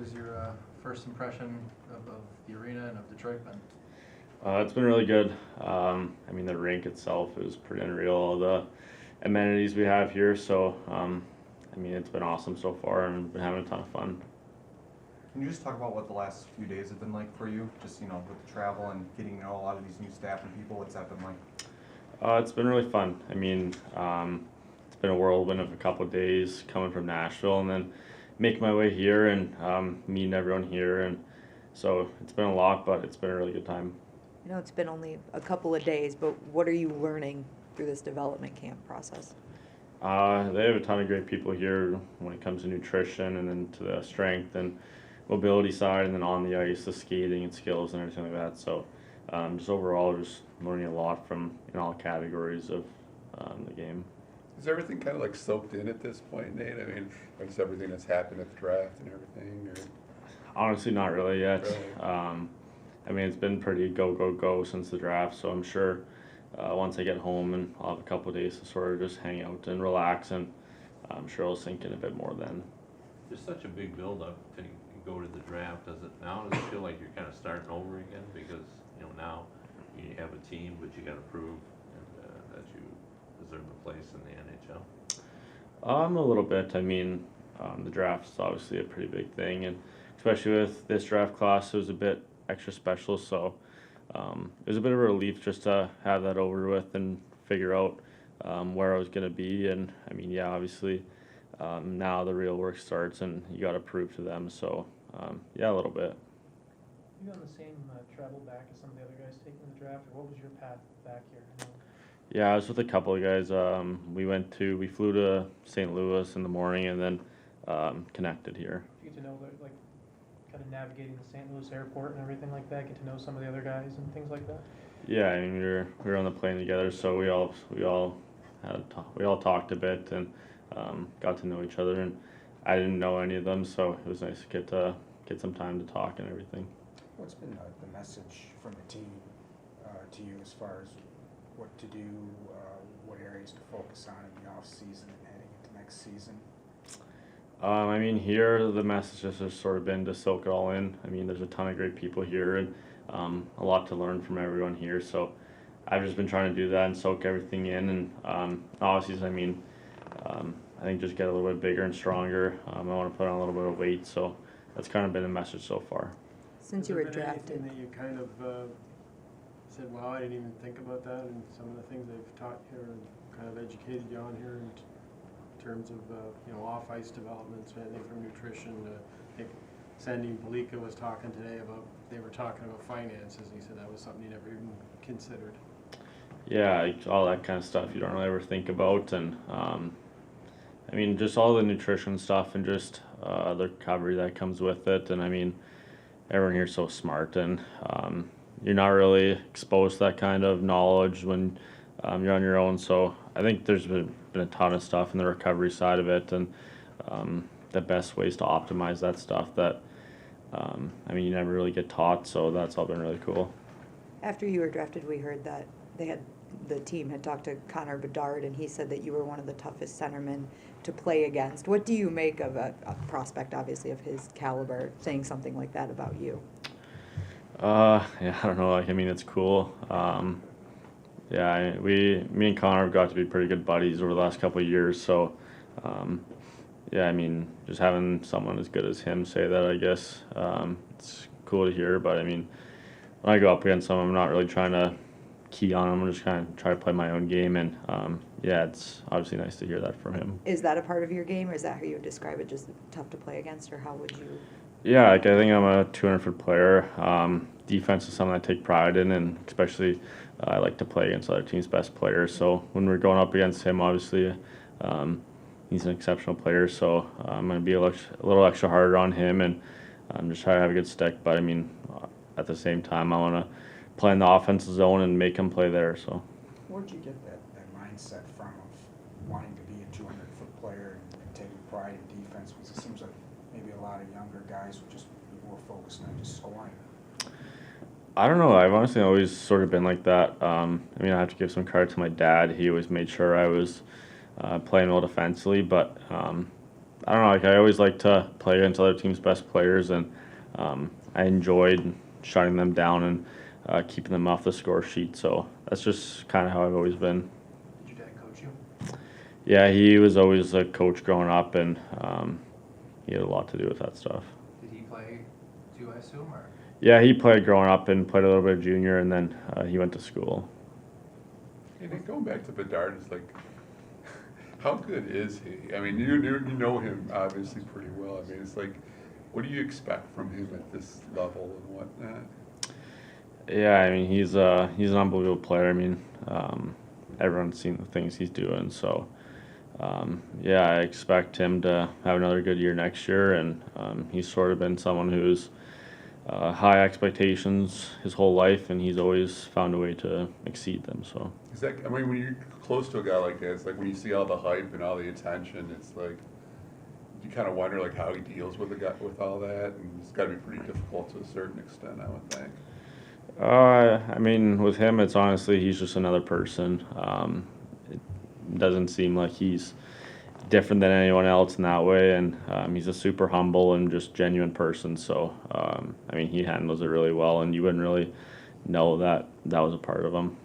has your first impression of the arena and of Detroit been? It's been really good. I mean, the rink itself is pretty unreal. All the amenities we have here. So, I mean, it's been awesome so far, and been having a ton of fun. Can you just talk about what the last few days have been like for you? Just, with the travel and getting to know a lot of these new staff and people, what's that been like? It's been really fun. I mean, it's been a whirlwind of a couple of days coming from Nashville and then making my way here and meeting everyone here. And so it's been a lot, but it's been a really good time. I know it's been only a couple of days, but what are you learning through this development camp process? They have a ton of great people here when it comes to nutrition and then to the strength and mobility side, and then on the ice, the skating and skills and everything like that. So just overall, just learning a lot from all categories of the game. Is everything kind of like soaked in at this point, Nate? I mean, is everything that's happened at the draft and everything? Or? Honestly, not really yet. Really? I mean, it's been pretty go since the draft, so I'm sure once I get home and I'll have a couple of days to sort of just hang out and relax, and I'm sure I'll sink in a bit more then. There's such a big build-up to go to the draft. Does it feel like you're kind of starting over again? Because, now you have a team, but you got to prove that you deserve a place in the NHL? A little bit. I mean, the draft is obviously a pretty big thing, and especially with this draft class, it was a bit extra special, so it was a bit of a relief just to have that over with and figure out where I was going to be. And I mean, yeah, obviously now the real work starts and you got to prove to them, so yeah, a little bit. You on the same travel back as some of the other guys taking the draft, or what was your path back here? Yeah, I was with a couple of guys. We flew to St. Louis in the morning and then connected here. Did you get to know kind of navigating the St. Louis airport and everything like that, get to know some of the other guys and things like that? Yeah, I mean, we were on the plane together, so we all talked a bit and got to know each other, and I didn't know any of them, so it was nice to get some time to talk and everything. What's been the message from the team to you as far as what to do, what areas to focus on in the off season and heading into next season? I mean, here the message has just sort of been to soak it all in. I mean, there's a ton of great people here and a lot to learn from everyone here. So I've just been trying to do that and soak everything in. And obviously, I mean, I think just get a little bit bigger and stronger. I want to put on a little bit of weight. So that's kind of been the message so far. Since you were drafted. Anything that you kind of said, wow, I didn't even think about that, and some of the things they've taught here and kind of educated you on here in terms of off-ice developments, anything from nutrition to, I think Sandy Belika was talking today about, they were talking about finances, and he said that was something he never even considered. Yeah, all that kind of stuff you don't really ever think about, and I mean, just all the nutrition stuff and just the recovery that comes with it. And I mean, everyone here's so smart, and you're not really exposed to that kind of knowledge when you're on your own. So I think there's been a ton of stuff in the recovery side of it, and the best ways to optimize that stuff that I mean, you never really get taught. So that's all been really cool. After you were drafted, we heard that the team had talked to Connor Bedard, and he said that you were one of the toughest centermen to play against. What do you make of a prospect, obviously, of his caliber, saying something like that about you? Yeah, I don't know. I mean, it's cool. Yeah, me and Connor have got to be pretty good buddies over the last couple of years. So, yeah, I mean, just having someone as good as him say that, I guess, it's cool to hear. But I mean, when I go up against him, I'm not really trying to key on him. I'm just kind of try to play my own game, and yeah, it's obviously nice to hear that from him. Is that a part of your game, or is that how you would describe it, just tough to play against, or how would you? Yeah, I think I'm a 200-foot player. Defense is something I take pride in, and especially I like to play against other teams' best players. So when we're going up against him, obviously he's an exceptional player, so I'm going to be a little extra harder on him and just try to have a good stick. But I mean, at the same time, I want to play in the offensive zone and make him play there. So Where'd you get that mindset from of wanting to be a 200-foot player and taking pride in defense? Because it seems like maybe a lot of younger guys would just be more focused on just scoring. I don't know. I've honestly always sort of been like that. I mean, I have to give some credit to my dad. He always made sure I was playing well defensively, but I don't know, like I always like to play against other teams' best players, and I enjoyed shutting them down and keeping them off the score sheet. So that's just kind of how I've always been. Did your dad coach you? Yeah, he was always a coach growing up, and he had a lot to do with that stuff. Did he play too, I assume, or? Yeah, he played growing up and played a little bit of junior, and then he went to school. And then going back to Bedard, it's like, how good is he? I mean, you know him obviously pretty well. I mean, it's like, what do you expect from him at this level and whatnot? Yeah, I mean he's an unbelievable player. I mean, everyone's seen the things he's doing, so yeah, I expect him to have another good year next year. And he's sort of been someone who's high expectations his whole life, and he's always found a way to exceed them. So Is that, I mean, when you're close to a guy like that, it's like when you see all the hype and all the attention, it's like, you kind of wonder like how he deals with with all that, and it's got to be pretty difficult to a certain extent, I would think. I mean, with him, it's honestly he's just another person. It doesn't seem like he's different than anyone else in that way, and he's a super humble and just genuine person. So I mean, he handles it really well, and you wouldn't really know that was a part of him.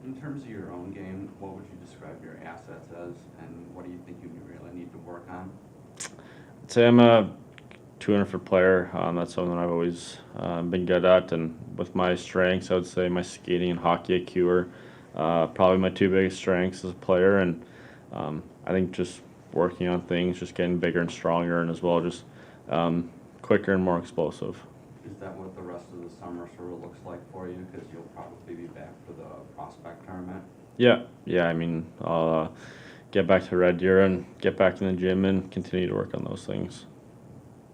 In terms of your own game, what would you describe your assets as, and what do you think you really need to work on? I'd say I'm a 200-foot player. That's something that I've always been good at, and with my strengths, I would say my skating and hockey IQ are probably my two biggest strengths as a player. And I think just working on things, just getting bigger and stronger, and as well just quicker and more explosive. Is that what the rest of the summer sort of looks like for you? Because you'll probably be back for the prospect tournament. Yeah. I mean, I'll get back to Red Deer and get back in the gym and continue to work on those things.